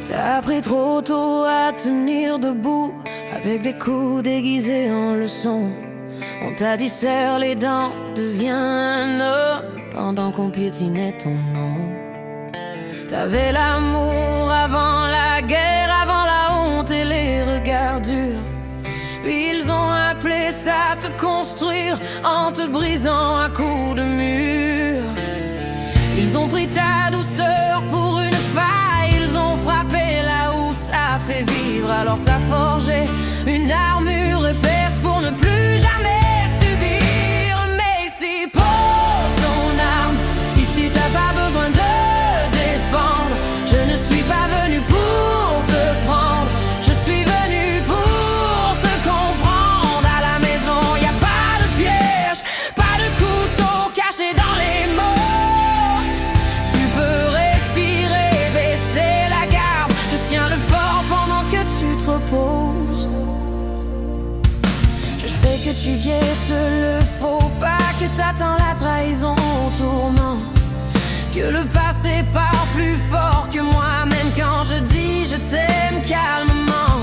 T'as appris trop tôt à tenir debout, avec des coups déguisés en leçons. On t'a dit serre les dents, deviens un homme, pendant qu'on piétinait ton nom. T'avais l'amour avant la guerre, avant la honte et les regards durs. Puis ils ont appelé ça te construire, en te brisant à coups de mur. Ils ont pris ta douceur pour une faille, ils ont frappé là où ça fait vivre. Alors t'as forgé une armure épaisse pour ne plus jamais subir. Mais ici pose ton arme, ici t'as pas besoin de défendre. Je ne suis pas venu pour te prendre, je suis venu pour te comprendre. À la maison y a pas de piège, pas de couteau caché dans les mots. Tu peux respirer, baisser la garde, je tiens le fort pendant que tu te reposes. Je sais que tu guettes le faux pas, que t'attends la trahison au tournant, que le passé part plus fort que moi, même quand je dis je t'aime calmement.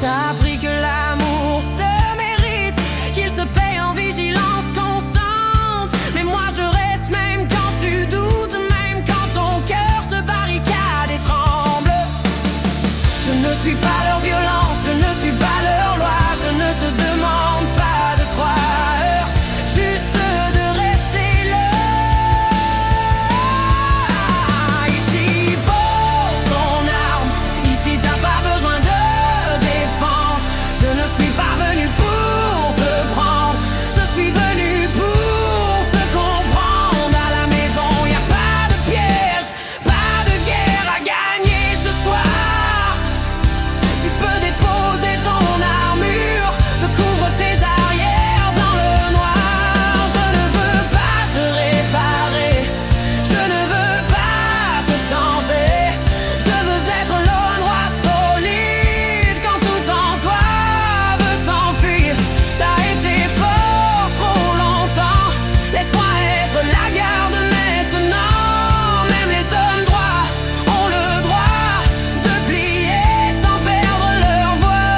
T'as appris que l'amour se mérite, qu'il se paye en vigilance constante. Mais moi je reste même quand tu doutes, même quand ton cœur se barricade et tremble. Je ne suis pas leur violence, je ne suis pas leur loi, je ne te demande pas de croire, juste de rester là. Ici pose ton arme, ici t'as pas besoin de défendre. Je ne suis pas venu pour te prendre, je suis venu pour te comprendre. À la maison y a pas de piège, pas de guerre à gagner ce soir. Tu peux déposer ton armure, je couvre tes arrières dans le noir. Je ne veux pas te réparer, je ne veux pas te changer. Je veux être l'endroit solide quand tout en toi veut s'enfuir. T'as été fort trop longtemps, laisse-moi être la garde maintenant. Même les hommes droits ont le droit de plier sans perdre leur voix.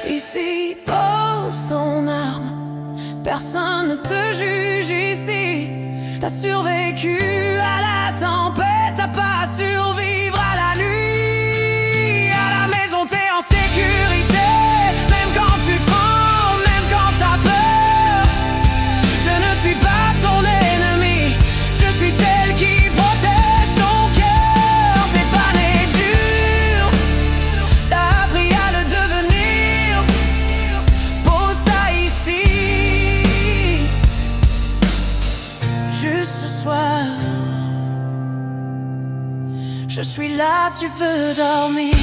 Ici pose ton arme, personne ne te juge ici. T'as survécu à la tempête, t'as pas à survivre à la nuit. À la maison t'es en sécurité, même quand tu trembles, même quand t'as peur. Je ne suis pas ton ennemi, je suis celle qui protège ton cœur. T'es pas né dur, t'as appris à le devenir. Pose ça ici, juste ce soir. Je suis là, tu peux dormir.